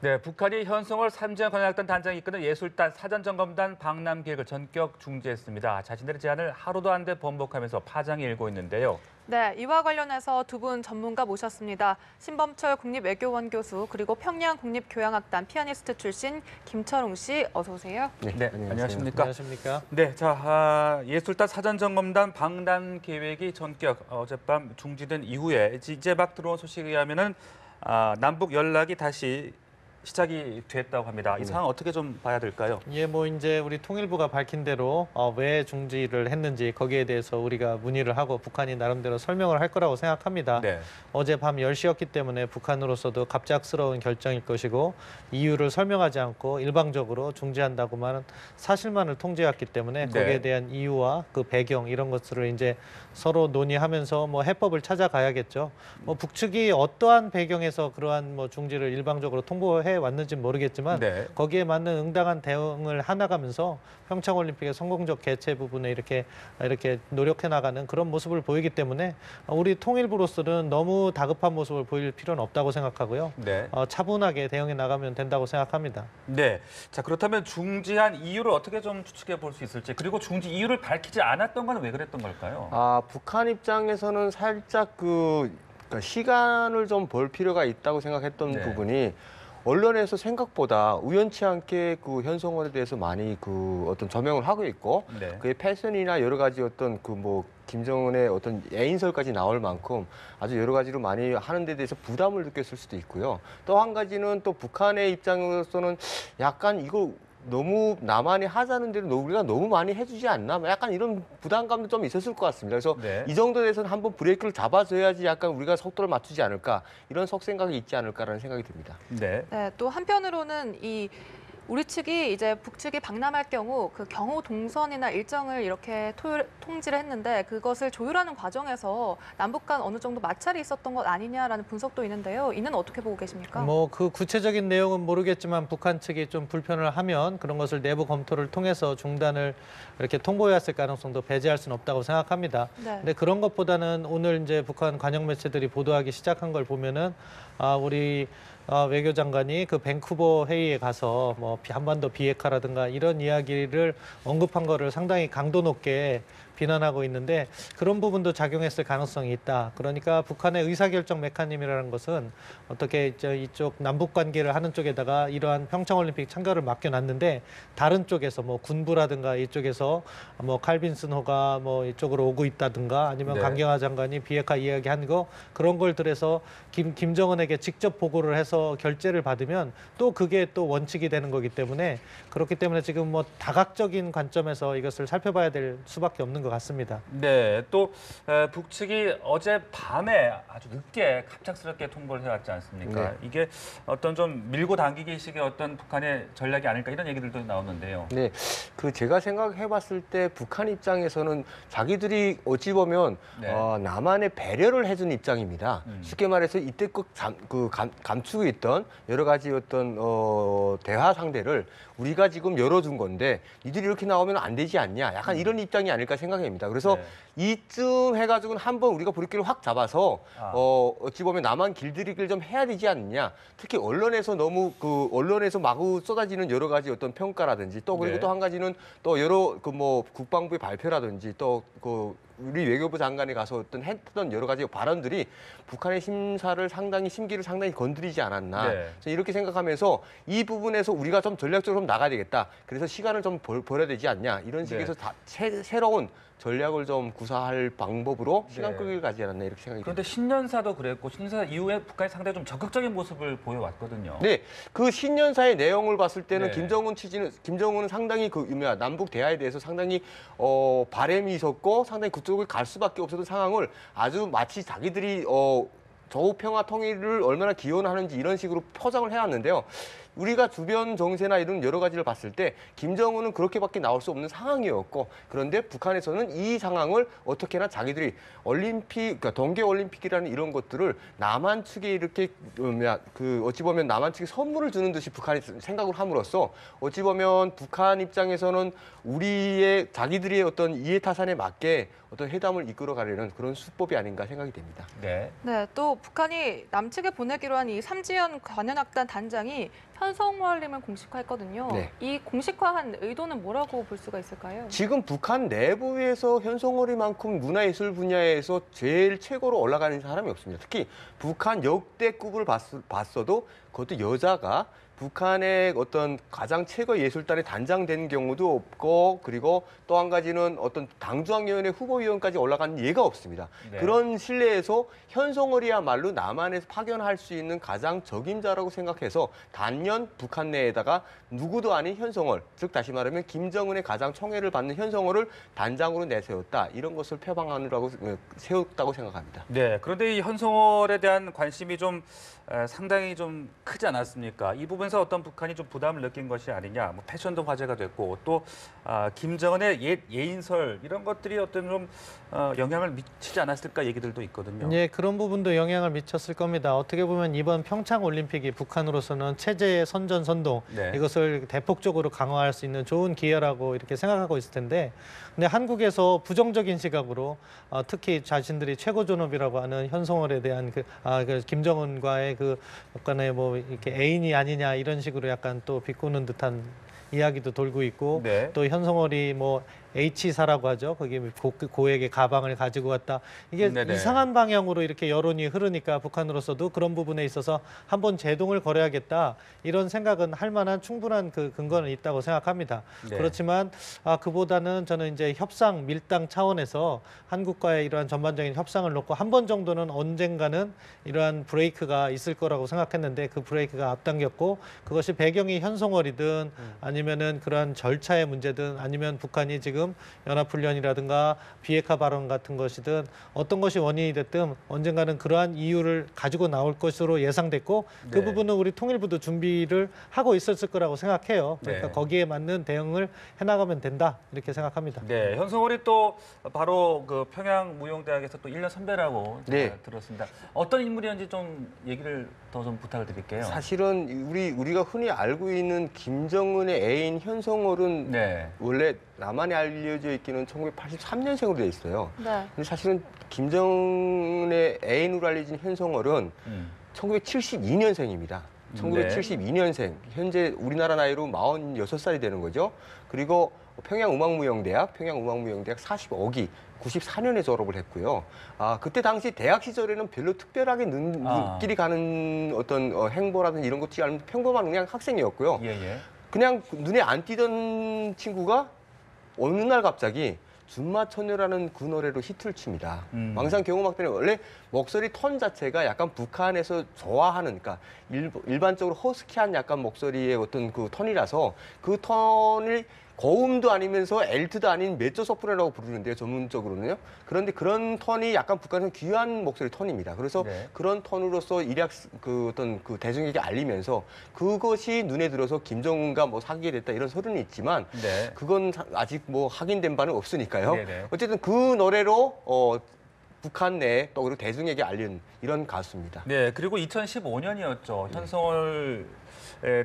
네, 북한이 현송월 삼전관할단 단장이 이끄는 예술단 사전점검단 방남 계획을 전격 중지했습니다. 자신들의 제안을 하루도 안 돼 번복하면서 파장이 일고 있는데요. 네, 이와 관련해서 두 분 전문가 모셨습니다. 신범철 국립외교원 교수 그리고 평양 국립교향악단 피아니스트 출신 김철웅 씨 어서 오세요. 네, 안녕하십니까? 안녕하십니까? 네, 자 예술단 사전점검단 방남 계획이 전격 어젯밤 중지된 이후에 이제 막 들어온 소식에 의하면은 남북 연락이 다시 시작이 됐다고 합니다. 이 상황 어떻게 좀 봐야 될까요? 예, 뭐 이제 우리 통일부가 밝힌 대로 왜 중지를 했는지 거기에 대해서 우리가 문의를 하고 북한이 나름대로 설명을 할 거라고 생각합니다. 네. 어제 밤 10시였기 때문에 북한으로서도 갑작스러운 결정일 것이고 이유를 설명하지 않고 일방적으로 중지한다고만 사실만을 통지했기 때문에 네. 거기에 대한 이유와 그 배경 이런 것들을 이제 서로 논의하면서 뭐 해법을 찾아가야겠죠. 뭐 북측이 어떠한 배경에서 그러한 뭐 중지를 일방적으로 통보해 왔는지 모르겠지만 네. 거기에 맞는 응당한 대응을 해나가면서 평창올림픽의 성공적 개최 부분에 이렇게 노력해 나가는 그런 모습을 보이기 때문에 우리 통일부로서는 너무 다급한 모습을 보일 필요는 없다고 생각하고요. 네. 차분하게 대응해 나가면 된다고 생각합니다. 네. 자, 그렇다면 중지한 이유를 어떻게 좀 추측해 볼 수 있을지, 그리고 중지 이유를 밝히지 않았던 건 왜 그랬던 걸까요? 북한 입장에서는 살짝 그러니까 시간을 좀 벌 필요가 있다고 생각했던 네. 부분이 언론에서 생각보다 우연치 않게 그 현송월에 대해서 많이 그 어떤 조명을 하고 있고 네. 그의 패션이나 여러 가지 어떤 그 뭐 김정은의 어떤 애인설까지 나올 만큼 아주 여러 가지로 많이 하는 데 대해서 부담을 느꼈을 수도 있고요. 또 한 가지는 또 북한의 입장으로서는 약간 이거 너무 남한이 하자는 대로 우리가 너무 많이 해주지 않나? 약간 이런 부담감도 좀 있었을 것 같습니다. 그래서 네. 이 정도 돼서는 한번 브레이크를 잡아줘야지 약간 우리가 속도를 맞추지 않을까 이런 속생각이 있지 않을까라는 생각이 듭니다. 네. 네, 또 한편으로는 우리 측이 이제 북측이 방남할 경우 그 경호 동선이나 일정을 이렇게 통지를 했는데 그것을 조율하는 과정에서 남북 간 어느 정도 마찰이 있었던 것 아니냐라는 분석도 있는데요. 이는 어떻게 보고 계십니까? 뭐 그 구체적인 내용은 모르겠지만 북한 측이 좀 불편을 하면 그런 것을 내부 검토를 통해서 중단을 이렇게 통보해왔을 가능성도 배제할 수는 없다고 생각합니다. 네. 근데 그런 것보다는 오늘 이제 북한 관영 매체들이 보도하기 시작한 걸 보면은 우리 외교장관이 그 밴쿠버 회의에 가서 뭐 한반도 비핵화라든가 이런 이야기를 언급한 거를 상당히 강도 높게 비난하고 있는데 그런 부분도 작용했을 가능성이 있다. 그러니까 북한의 의사결정 메커니즘이라는 것은 어떻게 이쪽 남북 관계를 하는 쪽에다가 이러한 평창올림픽 참가를 맡겨놨는데 다른 쪽에서 뭐 군부라든가 이쪽에서 뭐 칼빈슨호가 뭐 이쪽으로 오고 있다든가 아니면 네. 강경화 장관이 비핵화 이야기한 거 그런 걸 들여서 김정은에게 직접 보고를 해서 결재를 받으면 또 그게 또 원칙이 되는 거기 때문에 그렇기 때문에 지금 뭐 다각적인 관점에서 이것을 살펴봐야 될 수밖에 없는 것 같습니다. 네, 또 북측이 어제 밤에 아주 늦게 갑작스럽게 통보를 해왔지 않습니까? 네. 이게 어떤 좀 밀고 당기기식의 어떤 북한의 전략이 아닐까 이런 얘기들도 나오는데요. 네, 그 제가 생각해봤을 때 북한 입장에서는 자기들이 어찌 보면 네. 남한에 배려를 해준 입장입니다. 쉽게 말해서 이때껏 감추고 있던 여러 가지 어떤 대화 상대를 우리가 지금 열어준 건데 니들이 이렇게 나오면 안 되지 않냐? 약간 이런 입장이 아닐까 생각합니다. 그래서 네. 이쯤 해가지고는 한번 우리가 브레이크를 확 잡아서 어찌 보면 남한 길들이기를 좀 해야 되지 않느냐. 특히 언론에서 너무 언론에서 마구 쏟아지는 여러 가지 어떤 평가라든지 또 그리고 네. 또 한 가지는 또 여러 국방부의 발표라든지 또 우리 외교부 장관이 가서 했던 여러 가지 발언들이 북한의 심기를 상당히 건드리지 않았나. 네. 이렇게 생각하면서 이 부분에서 우리가 좀 전략적으로 좀 나가야 되겠다. 그래서 시간을 좀 벌어야 되지 않냐. 이런 식에서 새로운 전략을 좀 구사할 방법으로 시간 네. 끌기를 가지 않았나 이렇게 생각이 그런데 듭니다. 신년사도 그랬고 신년사 이후에 북한이 상당히 좀 적극적인 모습을 보여왔거든요. 네, 그 신년사의 내용을 봤을 때는 네. 김정은은 상당히 남북 대화에 대해서 상당히 바람이 있었고 상당히 그쪽을 갈 수밖에 없었던 상황을 아주 마치 자기들이 조국 평화 통일을 얼마나 기원하는지 이런 식으로 포장을 해왔는데요. 우리가 주변 정세나 이런 여러 가지를 봤을 때 김정은은 그렇게밖에 나올 수 없는 상황이었고 그런데 북한에서는 이 상황을 어떻게나 자기들이 그러니까 동계올림픽이라는 이런 것들을 남한 측에 이렇게 어찌 보면 남한 측에 선물을 주는 듯이 북한이 생각을 함으로써 어찌 보면 북한 입장에서는 자기들의 어떤 이해타산에 맞게 어떤 회담을 이끌어가려는 그런 수법이 아닌가 생각이 됩니다. 네. 네, 또 북한이 남측에 보내기로 한 이 삼지연 관현악단 단장이 현성월님을 공식화했거든요. 네. 이 공식화한 의도는 뭐라고 볼 수가 있을까요? 지금 북한 내부에서 현송월이만큼 문화예술 분야에서 제일 최고로 올라가는 사람이 없습니다. 특히 북한 역대급을 봤어도 그것도 여자가 북한의 어떤 가장 최고 예술단에 단장된 경우도 없고, 그리고 또 한 가지는 어떤 당중앙위원회 후보위원까지 올라간 예가 없습니다. 네. 그런 신뢰에서 현송월이야말로 남한에서 파견할 수 있는 가장 적임자라고 생각해서 단연 북한 내에다가 누구도 아닌 현송월, 즉 다시 말하면 김정은의 가장 총애를 받는 현송월을 단장으로 내세웠다. 이런 것을 표방하느라고 세웠다고 생각합니다. 네, 그런데 이 현송월에 대한 관심이 좀 상당히 좀 크지 않았습니까? 이 부분에서 어떤 북한이 좀 부담을 느낀 것이 아니냐, 뭐 패션도 화제가 됐고 또 김정은의 옛 예인설 이런 것들이 어떤 좀 영향을 미치지 않았을까 얘기들도 있거든요. 예, 그런 부분도 영향을 미쳤을 겁니다. 어떻게 보면 이번 평창 올림픽이 북한으로서는 체제의 선전선동 네. 이것을 대폭적으로 강화할 수 있는 좋은 기회라고 이렇게 생각하고 있을 텐데, 근데 한국에서 부정적인 시각으로 특히 자신들이 최고 존엄이라고 하는 현송월에 대한 그 김정은과의 그 약간의 뭐 이렇게 애인이 아니냐 이런 식으로 약간 또 비꼬는 듯한 이야기도 돌고 있고, 네. 또 현송월이 뭐 H사라고 하죠. 거기 고액의 가방을 가지고 왔다. 이게 네네. 이상한 방향으로 이렇게 여론이 흐르니까 북한으로서도 그런 부분에 있어서 한번 제동을 걸어야겠다. 이런 생각은 할 만한 충분한 그 근거는 있다고 생각합니다. 네. 그렇지만 그보다는 저는 이제 협상 밀당 차원에서 한국과의 이러한 전반적인 협상을 놓고 한 번 정도는 언젠가는 이러한 브레이크가 있을 거라고 생각했는데 그 브레이크가 앞당겼고, 그것이 배경이 현송월이든 아니면은 그러한 절차의 문제든 아니면 북한이 지금 연합훈련이라든가 비핵화 발언 같은 것이든 어떤 것이 원인이 됐든 언젠가는 그러한 이유를 가지고 나올 것으로 예상됐고, 그 네. 부분은 우리 통일부도 준비를 하고 있었을 거라고 생각해요. 그러니까 네. 거기에 맞는 대응을 해나가면 된다 이렇게 생각합니다. 네, 현송월이 또 바로 그 평양무용대학에서 또 1년 선배라고 네. 들었습니다. 어떤 인물이었는지 좀 얘기를 더 좀 부탁을 드릴게요. 사실은 우리가 흔히 알고 있는 김정은의 애인 현송월은 네. 원래 남한에 알려져 있기는 1983년생으로 돼 있어요. 네. 근데 사실은 김정은의 애인으로 알려진 현송월은 음. 1972년생입니다. 1972년생. 현재 우리나라 나이로 46살이 되는 거죠. 그리고 평양음악무용대학 45기 94년에 졸업을 했고요. 그때 당시 대학 시절에는 별로 특별하게 눈길이 가는 어떤 행보라든지 이런 것들이 아니면 평범한 그냥 학생이었고요. 예, 예. 그냥 눈에 안 띄던 친구가 어느 날 갑자기 준마처녀라는 그 노래로 히트를 칩니다. 왕상 경음악단이 원래 목소리 톤 자체가 약간 북한에서 좋아하는, 그러니까 일반적으로 허스키한 약간 목소리의 어떤 그 톤이라서 그 톤을 고음도 아니면서 엘트도 아닌 메조 소프라노라고 부르는데요, 전문적으로는요. 그런데 그런 톤이 약간 북한에서 귀한 목소리 톤입니다. 그래서 네. 그런 그런 톤으로서 어떤 그 대중에게 알리면서 그것이 눈에 들어서 김정은과 뭐 사귀게 됐다 이런 소리는 있지만 네. 그건 아직 뭐 확인된 바는 없으니까요. 네네. 어쨌든 그 노래로 북한 내 또 그리고 대중에게 알린 이런 가수입니다. 네, 그리고 2015년이었죠. 현송월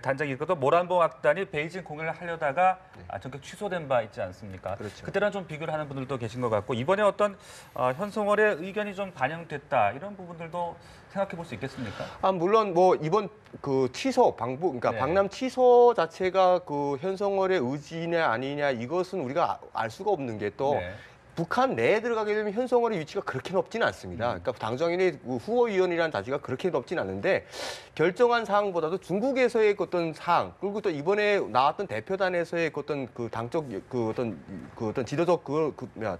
단장이 있고도 모란봉 악단이 베이징 공연을 하려다가 전격 취소된 바 있지 않습니까? 그렇죠. 그때랑 좀 비교를 하는 분들도 계신 것 같고, 이번에 어떤 현송월의 의견이 좀 반영됐다 이런 부분들도 생각해 볼 수 있겠습니까? 물론 뭐 이번 그 취소 그러니까 네. 방남 취소 자체가 그 현송월의 의지냐 아니냐 이것은 우리가 알 수가 없는 게 또 네. 북한 내에 들어가게 되면 현송월의 위치가 그렇게 높지는 않습니다. 그러니까 당정인의 후보위원이라는 자리가 그렇게 높지는 않은데 결정한 사항보다도 중국에서의 어떤 사항, 그리고 또 이번에 나왔던 대표단에서의 어떤 그 당적 그 어떤 지도적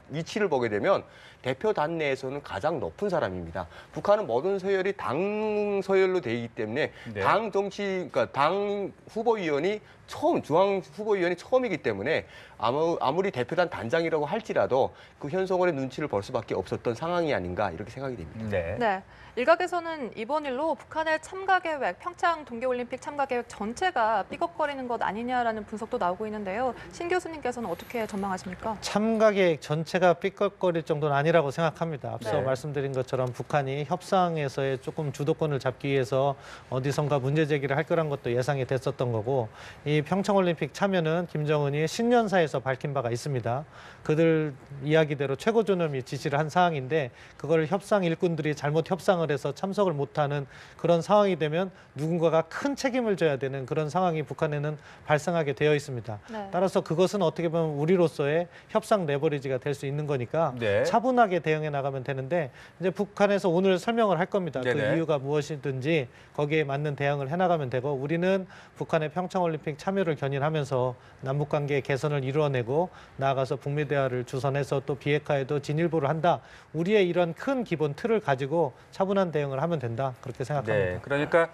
위치를 보게 되면 대표단 내에서는 가장 높은 사람입니다. 북한은 모든 서열이 당 서열로 되어 있기 때문에 네. 당 정치, 그러니까 당 후보위원이 중앙 후보위원이 처음이기 때문에 아무리 대표단 단장이라고 할지라도 그 현송월의 눈치를 볼 수밖에 없었던 상황이 아닌가 이렇게 생각이 됩니다. 네. 네. 일각에서는 이번 일로 북한의 참가 계획, 평창 동계올림픽 참가 계획 전체가 삐걱거리는 것 아니냐라는 분석도 나오고 있는데요. 신 교수님께서는 어떻게 전망하십니까? 참가 계획 전체가 삐걱거릴 정도는 아니라고 생각합니다. 앞서 네. 말씀드린 것처럼 북한이 협상에서의 조금 주도권을 잡기 위해서 어디선가 문제 제기를 할 거란 것도 예상이 됐었던 거고, 이 평창올림픽 참여는 김정은이 신년사에서 밝힌 바가 있습니다. 그들 이야기 이야기대로 최고존엄이 지시를 한 사항인데 그걸 협상 일꾼들이 잘못 협상을 해서 참석을 못하는 그런 상황이 되면 누군가가 큰 책임을 져야 되는 그런 상황이 북한에는 발생하게 되어 있습니다. 네. 따라서 그것은 어떻게 보면 우리로서의 협상 레버리지가 될 수 있는 거니까 네. 차분하게 대응해 나가면 되는데 이제 북한에서 오늘 설명을 할 겁니다. 그 네네. 이유가 무엇이든지 거기에 맞는 대응을 해나가면 되고 우리는 북한의 평창올림픽 참여를 견인하면서 남북관계 개선을 이루어내고 나아가서 북미 대화를 주선해서 또 비핵화에도 진일보를 한다. 우리의 이런 큰 기본 틀을 가지고 차분한 대응을 하면 된다. 그렇게 생각합니다. 네, 그러니까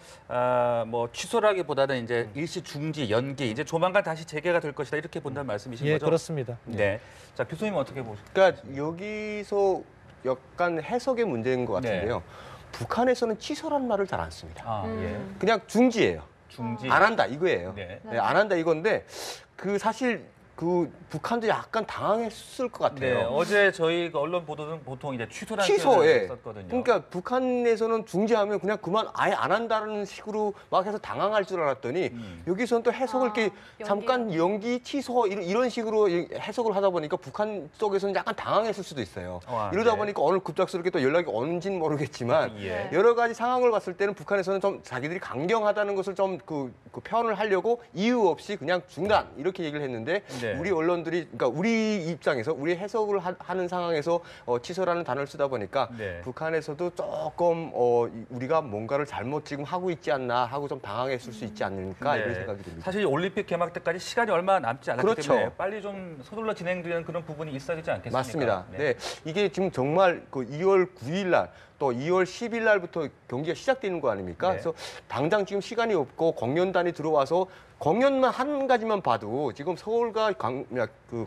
뭐 취소라기보다는 이제 일시 중지, 연기, 이제 조만간 다시 재개가 될 것이다 이렇게 본다는 말씀이신 예, 거죠? 그렇습니다. 네. 자, 교수님 어떻게 보십니까? 그러니까 여기서 약간 해석의 문제인 것 같은데요. 북한에서는 취소라는 말을 잘 안 씁니다. 아, 예. 그냥 중지예요. 중지. 안 한다 이거예요. 네. 네, 안 한다 이건데 그 사실 그 북한도 약간 당황했을 것 같아요. 네, 어제 저희 그 언론 보도는 보통 이제 취소라는 취소에. 표현을 썼거든요. 그러니까 북한에서는 중지하면 그냥 그만 아예 안 한다는 식으로 막 해서 당황할 줄 알았더니 여기서는 또 해석을 이렇게 잠깐 연기, 취소 이런 식으로 해석을 하다 보니까 북한 쪽에서는 약간 당황했을 수도 있어요. 이러다 네. 보니까 오늘 급작스럽게 또 연락이 오는지는 모르겠지만 예. 여러 가지 상황을 봤을 때는 북한에서는 좀 자기들이 강경하다는 것을 좀 그 표현을 하려고 이유 없이 그냥 중단 이렇게 얘기를 했는데 네. 우리 언론들이 그러니까 우리 입장에서 우리 해석을 하는 상황에서 취소라는 단어를 쓰다 보니까 네. 북한에서도 조금 우리가 뭔가를 잘못 지금 하고 있지 않나 하고 좀 당황했을 수 있지 않을까 네. 이런 생각이 듭니다. 사실 올림픽 개막 때까지 시간이 얼마 남지 않았기 그렇죠. 때문에 빨리 좀 서둘러 진행되는 그런 부분이 있어야 되지 않겠습니까? 맞습니다. 네. 이게 지금 정말 그 2월 9일 날 또 2월 10일 날부터 경기가 시작되는 거 아닙니까? 네. 그래서 당장 지금 시간이 없고 공연단이 들어와서 공연만 한 가지만 봐도 지금 서울과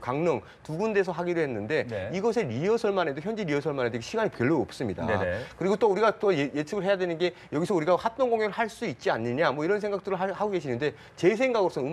강릉 두 군데서 하기로 했는데 네. 이것의 리허설만 해도 현지 리허설만 해도 시간이 별로 없습니다. 네네. 그리고 또 우리가 또 예측을 해야 되는 게 여기서 우리가 합동 공연을 할 수 있지 않느냐 뭐 이런 생각들을 하고 계시는데 제 생각으로서는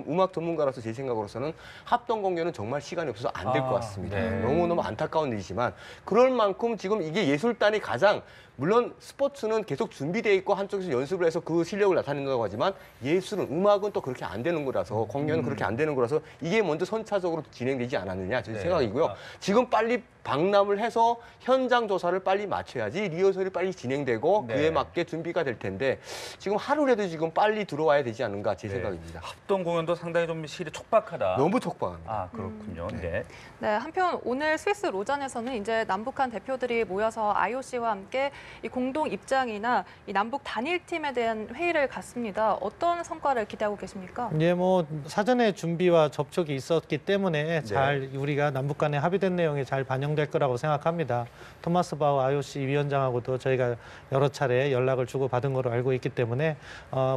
음악 전문가로서 제 생각으로서는 합동 공연은 정말 시간이 없어서 안 될 것 같습니다. 네. 너무너무 안타까운 일이지만 그럴 만큼 지금 이게 예술단이 가장 물론 스포츠는 계속 준비되어 있고 한쪽에서 연습을 해서 그 실력을 나타낸다고 하지만 예술은 음악은 또 그렇게 안 되는 거라서 공연은 그렇게 안 되는 거라서 이게 먼저 선차적으로 진행되지 않았느냐 제 네. 생각이고요. 지금 빨리 방남을 해서 현장 조사를 빨리 마쳐야지 리허설이 빨리 진행되고 네. 그에 맞게 준비가 될 텐데 지금 하루라도 지금 빨리 들어와야 되지 않는가 제 네. 생각입니다. 합동 공연도 상당히 좀 시일이 촉박하다. 너무 촉박합니다. 아, 그렇군요. 네. 네, 한편 오늘 스위스 로잔에서는 이제 남북한 대표들이 모여서 IOC와 함께 이 공동 입장이나 이 남북 단일팀에 대한 회의를 갖습니다. 어떤 성과를 기대하고 계십니까? 이제 뭐 사전에 준비와 접촉이 있었기 때문에 잘 우리가 남북 간에 합의된 내용이 잘 반영될 거라고 생각합니다. 토마스 바우 IOC 위원장하고도 저희가 여러 차례 연락을 주고 받은 거로 알고 있기 때문에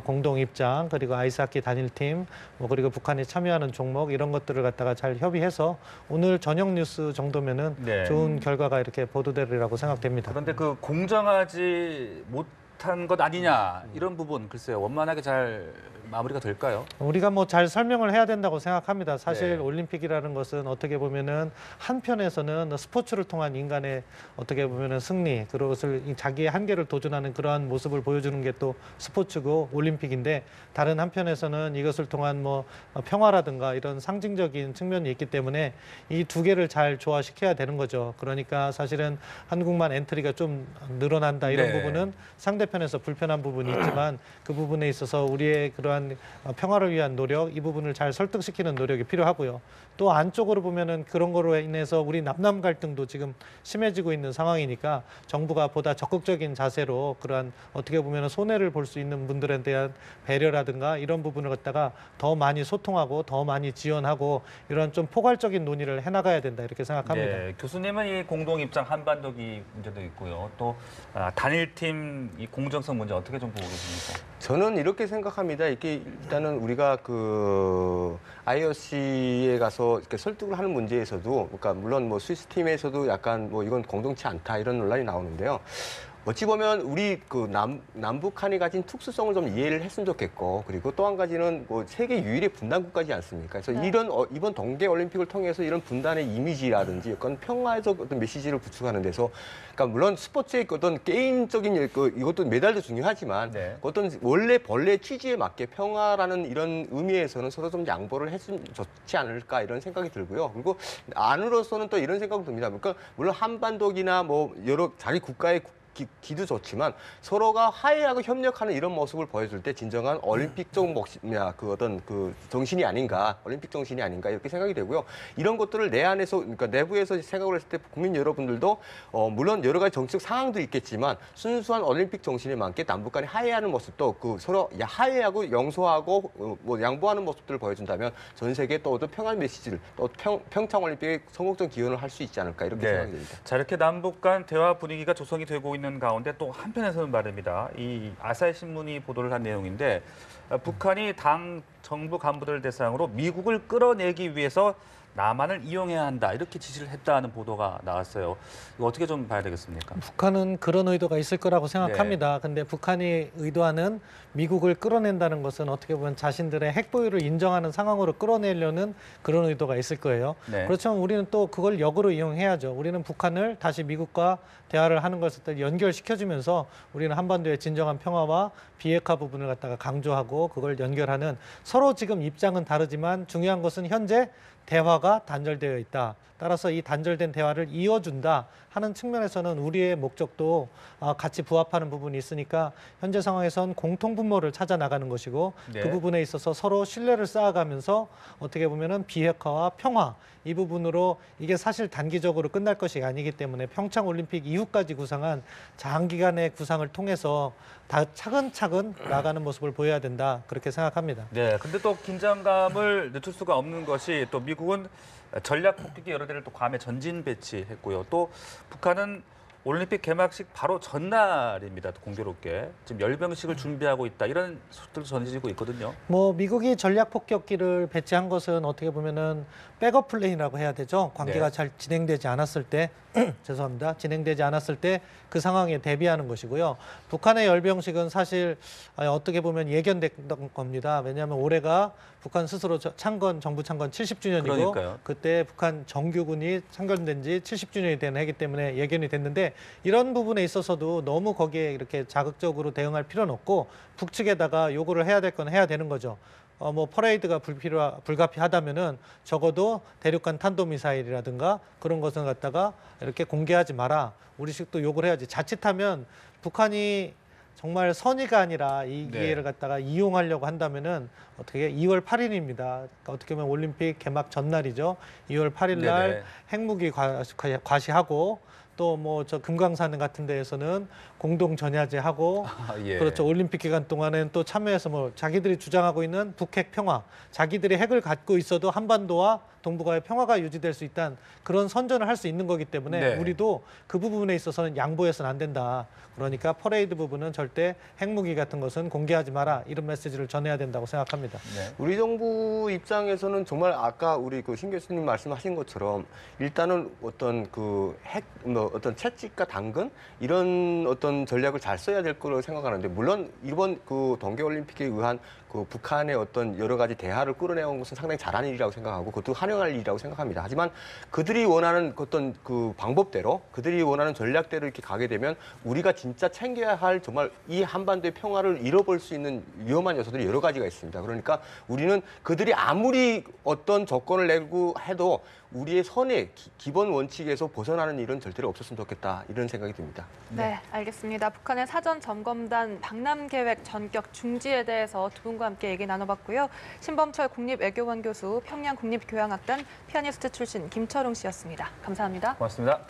공동 입장 그리고 아이스하키 단일팀 뭐 그리고 북한이 참여하는 종목 이런 것들을 갖다가 잘 협의해서 오늘 저녁 뉴스 정도면은 네. 좋은 결과가 이렇게 보도되리라고 생각됩니다. 그런데 그 공정하지 못한 것 아니냐 이런 부분 글쎄요 원만하게 잘 마무리가 될까요? 우리가 뭐 잘 설명을 해야 된다고 생각합니다. 사실 네. 올림픽이라는 것은 어떻게 보면은 한편에서는 스포츠를 통한 인간의 어떻게 보면은 승리, 그것을 자기의 한계를 도전하는 그러한 모습을 보여주는 게 또 스포츠고 올림픽인데 다른 한편에서는 이것을 통한 뭐 평화라든가 이런 상징적인 측면이 있기 때문에 이 두 개를 잘 조화시켜야 되는 거죠. 그러니까 사실은 한국만 엔트리가 좀 늘어난다 이런 네. 부분은 상대편에서 불편한 부분이 있지만 그 부분에 있어서 우리의 그러한 평화를 위한 노력, 이 부분을 잘 설득시키는 노력이 필요하고요. 또 안쪽으로 보면은 그런 거로 인해서 우리 남남 갈등도 지금 심해지고 있는 상황이니까 정부가 보다 적극적인 자세로 그러한 어떻게 보면은 손해를 볼 수 있는 분들에 대한 배려라든가 이런 부분을 갖다가 더 많이 소통하고 더 많이 지원하고 이런 좀 포괄적인 논의를 해나가야 된다 이렇게 생각합니다. 네, 교수님은 이 공동 입장 한반도기 문제도 있고요. 또 단일팀 이 공정성 문제 어떻게 좀 보고 계십니까? 저는 이렇게 생각합니다. 이게 일단은 우리가 그 IOC에 가서 이렇게 설득을 하는 문제에서도, 그러니까 물론 뭐 스위스 팀에서도 약간 뭐 이건 공동치 않다 이런 논란이 나오는데요. 어찌 보면 우리 그 남북한이 가진 특수성을 좀 이해를 했으면 좋겠고, 그리고 또 한 가지는 뭐 세계 유일의 분단 국가지 않습니까? 그래서 네. 이번 동계 올림픽을 통해서 이런 분단의 이미지라든지 약간 평화적 어떤 메시지를 구축하는 데서, 그러니까 물론 스포츠의 어떤 게임적인 이것도 메달도 중요하지만 네. 어떤 원래 본래 취지에 맞게 평화라는 이런 의미에서는 서로 좀 양보를 했으면 좋지 않을까 이런 생각이 들고요. 그리고 안으로서는 또 이런 생각이 듭니다. 그러니까 물론 한반도기나 뭐 여러 자기 국가의 기도 좋지만 서로가 화해하고 협력하는 이런 모습을 보여줄 때 진정한 올림픽적 그 어떤 그 정신이 아닌가, 올림픽 정신이 아닌가 이렇게 생각이 되고요. 이런 것들을 내 안에서, 그러니까 내부에서 생각을 했을 때 국민 여러분들도 물론 여러 가지 정치적 상황도 있겠지만 순수한 올림픽 정신에 맞게 남북 간에 화해하는 모습도 그 서로 화해하고 용서하고 뭐 양보하는 모습들을 보여준다면 전 세계에 또 어떤 평화 메시지를 또 평창 올림픽에 성공적 기원을 할 수 있지 않을까 이렇게 생각이 됩니다. 자, 이렇게 남북 간 대화 분위기가 조성이 되고 있는 가운데 또 한편에서는 말입니다. 이 아사히 신문이 보도를 한 내용인데 북한이 당 정부 간부들 대상으로 미국을 끌어내기 위해서 남한을 이용해야 한다 이렇게 지시를 했다는 보도가 나왔어요. 이거 어떻게 좀 봐야 되겠습니까? 북한은 그런 의도가 있을 거라고 생각합니다. 근데 북한이 의도하는 미국을 끌어낸다는 것은 어떻게 보면 자신들의 핵 보유를 인정하는 상황으로 끌어내려는 그런 의도가 있을 거예요. 네. 그렇지만 우리는 또 그걸 역으로 이용해야죠. 우리는 북한을 다시 미국과 대화를 하는 것을 연결시켜주면서 우리는 한반도의 진정한 평화와 비핵화 부분을 갖다가 강조하고 그걸 연결하는, 서로 지금 입장은 다르지만 중요한 것은 현재 대화가 단절되어 있다. 따라서 이 단절된 대화를 이어준다 하는 측면에서는 우리의 목적도 같이 부합하는 부분이 있으니까 현재 상황에선 공통분모를 찾아 나가는 것이고, 네. 그 부분에 있어서 서로 신뢰를 쌓아가면서 어떻게 보면은 비핵화와 평화 이 부분으로, 이게 사실 단기적으로 끝날 것이 아니기 때문에 평창 올림픽 이후까지 구상한 장기간의 구상을 통해서 다 차근차근 나가는 모습을 보여야 된다 그렇게 생각합니다. 네, 근데 또 긴장감을 늦출 수가 없는 것이 또 미국은 전략 폭격기 여러 대를 또 괌에 전진 배치했고요. 또 북한은 올림픽 개막식 바로 전날입니다. 또 공교롭게 지금 열병식을 준비하고 있다 이런 소식들도 전해지고 있거든요. 뭐 미국이 전략 폭격기를 배치한 것은 어떻게 보면은 백업 플랜이라고 해야 되죠. 관계가 네. 잘 진행되지 않았을 때 죄송합니다. 진행되지 않았을 때 그 상황에 대비하는 것이고요. 북한의 열병식은 사실 어떻게 보면 예견됐던 겁니다. 왜냐하면 올해가 북한 스스로 정부 창건 70주년이고 그러니까요. 그때 북한 정규군이 창건된 지 70주년이 되는 해기 때문에 예견이 됐는데, 이런 부분에 있어서도 너무 거기에 이렇게 자극적으로 대응할 필요는 없고 북측에다가 요구를 해야 될 건 해야 되는 거죠. 뭐 퍼레이드가 불가피하다면은 적어도 대륙간 탄도미사일이라든가 그런 것을 갖다가 이렇게 공개하지 마라. 우리식도 요구를 해야지. 자칫하면 북한이 정말 선의가 아니라 이 네. 기회를 갖다가 이용하려고 한다면은 어떻게 2월 8일입니다. 그러니까 어떻게 보면 올림픽 개막 전날이죠. 2월 8일 날 네네. 핵무기 과시하고 또 뭐 저 금강산 같은 데에서는 공동 전야제하고 예. 그렇죠. 올림픽 기간 동안에는 또 참여해서 뭐 자기들이 주장하고 있는 북핵 평화, 자기들이 핵을 갖고 있어도 한반도와 동북아의 평화가 유지될 수 있다는 그런 선전을 할 수 있는 거기 때문에 네. 우리도 그 부분에 있어서는 양보해서는 안 된다. 그러니까 퍼레이드 부분은 절대 핵무기 같은 것은 공개하지 마라. 이런 메시지를 전해야 된다고 생각합니다. 네. 우리 정부 입장에서는 정말 아까 우리 그 신 교수님 말씀하신 것처럼 일단은 어떤 그 뭐 어떤 채찍과 당근 이런 어떤 전략을 잘 써야 될 거라고 생각하는데, 물론 이번 그 동계올림픽에 의한 그 북한의 어떤 여러 가지 대화를 끌어내온 것은 상당히 잘한 일이라고 생각하고 그것도 환영할 일이라고 생각합니다. 하지만 그들이 원하는 어떤 그 방법대로, 그들이 원하는 전략대로 이렇게 가게 되면 우리가 진짜 챙겨야 할 정말 이 한반도의 평화를 잃어버릴 수 있는 위험한 요소들이 여러 가지가 있습니다. 그러니까 우리는 그들이 아무리 어떤 조건을 내고 해도 우리의 선의 기본 원칙에서 벗어나는 일은 절대로 없었으면 좋겠다 이런 생각이 듭니다. 네, 알겠습니다. 북한의 사전 점검단 방남 계획 전격 중지에 대해서 두 분과 함께 얘기 나눠봤고요. 신범철 국립외교원 교수, 평양 국립교양학단 피아니스트 출신 김철웅 씨였습니다. 감사합니다. 고맙습니다.